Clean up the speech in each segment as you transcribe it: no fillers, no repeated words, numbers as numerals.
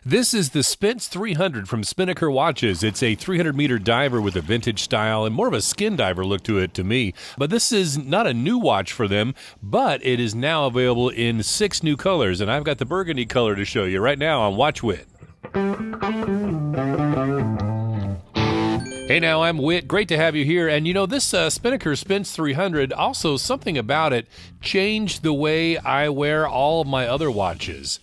This is the Spence 300 from Spinnaker Watches. It's a 300-meter diver with a vintage style and more of a skin diver look to it to me. But this is not a new watch for them, but it is now available in 6 new colors, and I've got the burgundy color to show you right now on Watch Wit. Hey now, I'm Whit. Great to have you here. And you know, this Spinnaker Spence 300, also something about it changed the way I wear all of my other watches.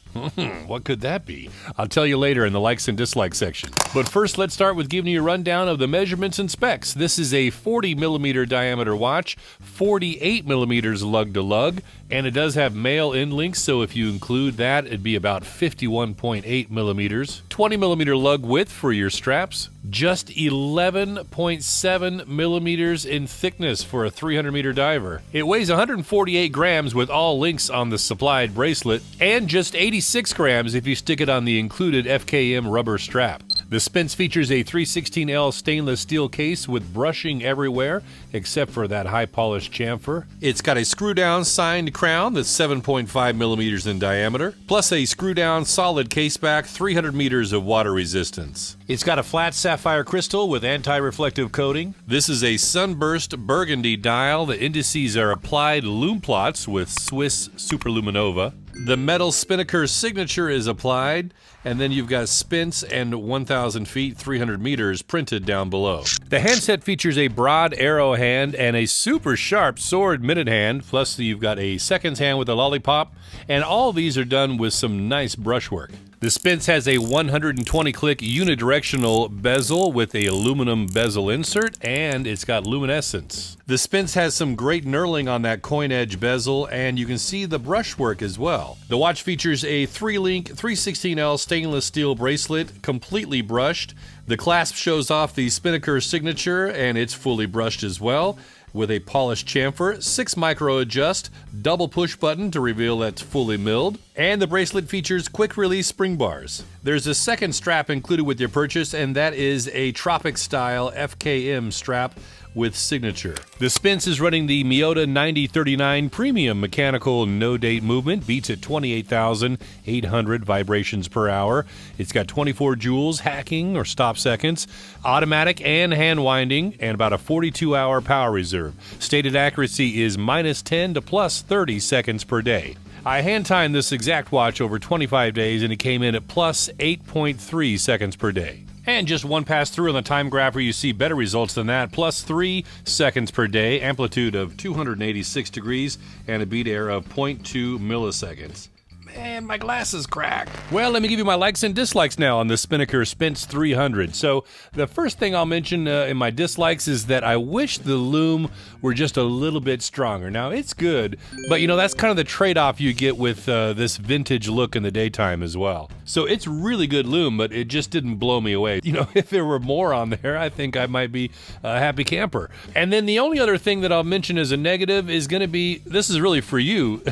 What could that be? I'll tell you later in the likes and dislikes section. But first, let's start with giving you a rundown of the measurements and specs. This is a 40-millimeter diameter watch, 48 millimeters lug to lug, and it does have male end links, so if you include that, it'd be about 51.8 millimeters. 20-millimeter lug width for your straps, just 11.7 millimeters in thickness for a 300-meter diver. It weighs 148 grams with all links on the supplied bracelet, and just 86 grams if you stick it on the included FKM rubber strap. The Spence features a 316L stainless steel case with brushing everywhere, except for that high-polished chamfer. It's got a screw-down signed crown that's 7.5 millimeters in diameter, plus a screw-down solid caseback, 300 meters of water resistance. It's got a flat sapphire crystal with anti-reflective coating. This is a sunburst burgundy dial. The indices are applied lume plots with Swiss Superluminova. The metal Spinnaker signature is applied, and then you've got Spence and 1,000 feet, 300 meters printed down below. The handset features a broad arrow hand and a super sharp sword minute hand, plus you've got a seconds hand with a lollipop, and all these are done with some nice brushwork. The Spence has a 120-click unidirectional bezel with a aluminum bezel insert, and it's got luminescence. The Spence has some great knurling on that coin edge bezel, and you can see the brushwork as well. The watch features a 3-link 316L stainless steel bracelet, completely brushed. The clasp shows off the Spinnaker signature, and it's fully brushed as well, with a polished chamfer, 6 micro adjust, double push button to reveal that's fully milled, and the bracelet features quick release spring bars. There's a second strap included with your purchase, and that is a tropic style FKM strap with signature. The Spence is running the Miyota 9039 premium mechanical no-date movement, beats at 28,800 vibrations per hour. It's got 24 joules hacking or stop seconds, automatic and hand winding, and about a 42-hour power reserve. Stated accuracy is -10 to +30 seconds per day. I hand-timed this exact watch over 25 days, and it came in at +8.3 seconds per day. And just one pass through on the time graph where you see better results than that, +3 seconds per day, amplitude of 286 degrees, and a beat error of 0.2 milliseconds. Man, my glasses cracked. Well, let me give you my likes and dislikes now on the Spinnaker Spence 300. So the first thing I'll mention in my dislikes is that I wish the lume were just a little bit stronger. Now, it's good, but you know, that's kind of the trade-off you get with this vintage look in the daytime as well. So it's really good lume, but it just didn't blow me away. You know, if there were more on there, I think I might be a happy camper. And then the only other thing that I'll mention as a negative is going to be, this is really for you,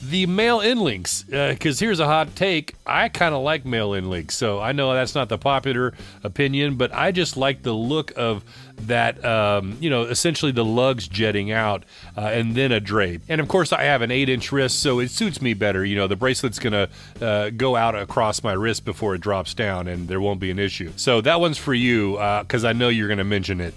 the male end links, because here's a hot take. I kind of like male end links, so I know that's not the popular opinion, but I just like the look of that, you know, essentially the lugs jetting out and then a drape. And of course, I have an 8-inch wrist, so it suits me better. You know, the bracelet's going to go out across my wrist before it drops down, and there won't be an issue. So that one's for you, because I know you're going to mention it.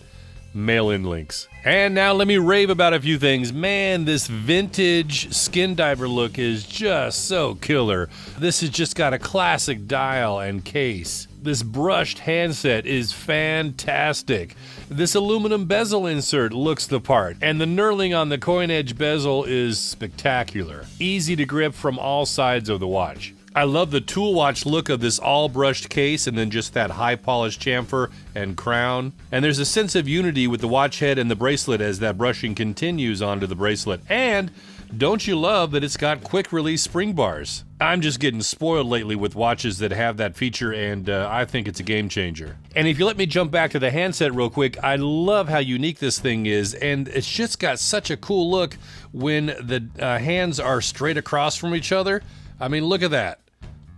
Male end links. And now let me rave about a few things. Man, this vintage skin diver look is just so killer. This has just got a classic dial and case. This brushed handset is fantastic. This aluminum bezel insert looks the part, and the knurling on the coin edge bezel is spectacular. Easy to grip from all sides of the watch. I love the tool watch look of this all brushed case and then just that high polished chamfer and crown. And there's a sense of unity with the watch head and the bracelet as that brushing continues onto the bracelet. And don't you love that it's got quick release spring bars? I'm just getting spoiled lately with watches that have that feature, and I think it's a game changer. And if you let me jump back to the handset real quick, I love how unique this thing is, and it's just got such a cool look when the hands are straight across from each other. I mean, look at that.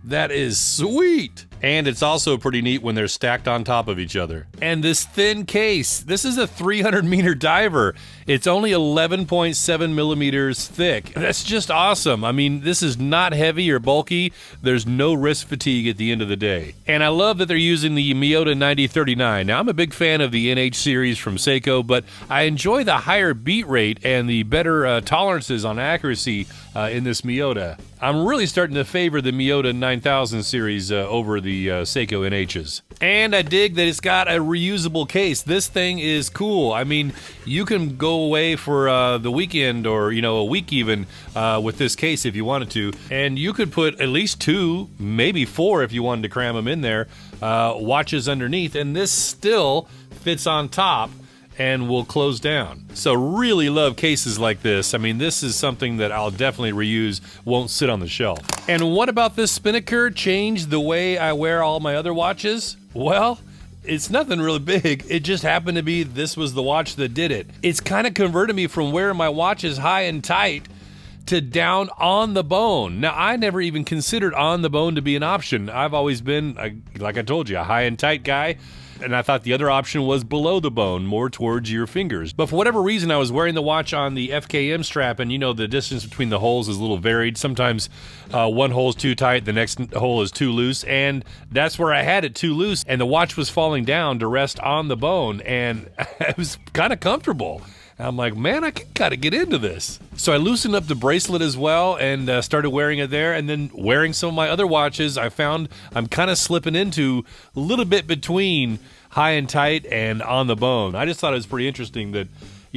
That is sweet. And it's also pretty neat when they're stacked on top of each other. And this thin case, this is a 300-meter diver. It's only 11.7 millimeters thick. That's just awesome. I mean, this is not heavy or bulky. There's no wrist fatigue at the end of the day. And I love that they're using the Miyota 9039. Now, I'm a big fan of the NH series from Seiko, but I enjoy the higher beat rate and the better tolerances on accuracy in this Miyota. I'm really starting to favor the Miyota 9000 series over the Seiko NHs. And I dig that it's got a reusable case. This thing is cool. I mean, you can go away for the weekend or, a week even with this case if you wanted to. And you could put at least 2, maybe 4 if you wanted to cram them in there, watches underneath. And this still fits on top and will close down. So really love cases like this. I mean, this is something that I'll definitely reuse, won't sit on the shelf. And what about this Spinnaker changed the way I wear all my other watches? Well, it's nothing really big. It just happened to be this was the watch that did it. It's kind of converted me from wearing my watches high and tight to down on the bone. Now, I never even considered on the bone to be an option. I've always been, like I told you, a high and tight guy. And I thought the other option was below the bone, more towards your fingers. But for whatever reason, I was wearing the watch on the FKM strap, and the distance between the holes is a little varied. Sometimes one hole is too tight, the next hole is too loose, and that's where I had it too loose, and the watch was falling down to rest on the bone, and it was kind of comfortable. I'm like, man, I can kind of get into this. So I loosened up the bracelet as well and started wearing it there. And then wearing some of my other watches, I found I'm kind of slipping into a little bit between high and tight and on the bone. I just thought it was pretty interesting that,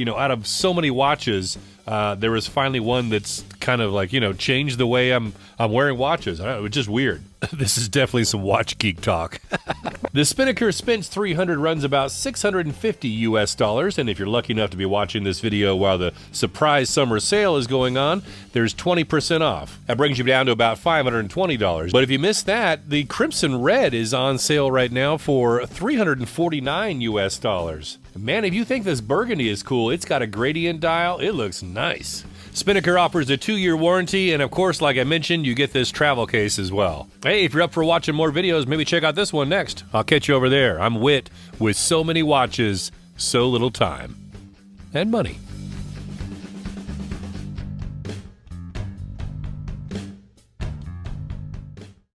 out of so many watches, there was finally one that's kind of like, changed the way I'm wearing watches. I don't know, it's just weird. This is definitely some watch geek talk. The Spinnaker Spence 300 runs about $650 and if you're lucky enough to be watching this video while the surprise summer sale is going on, there's 20% off. That brings you down to about $520. But if you missed that, the Crimson Red is on sale right now for $349. Man, if you think this Burgundy is cool, it's got a gradient dial. It looks nice. Spinnaker offers a 2-year warranty, and of course, like I mentioned, you get this travel case as well. Hey, if you're up for watching more videos, maybe check out this one next. I'll catch you over there. I'm Whit with so many watches, so little time. And money.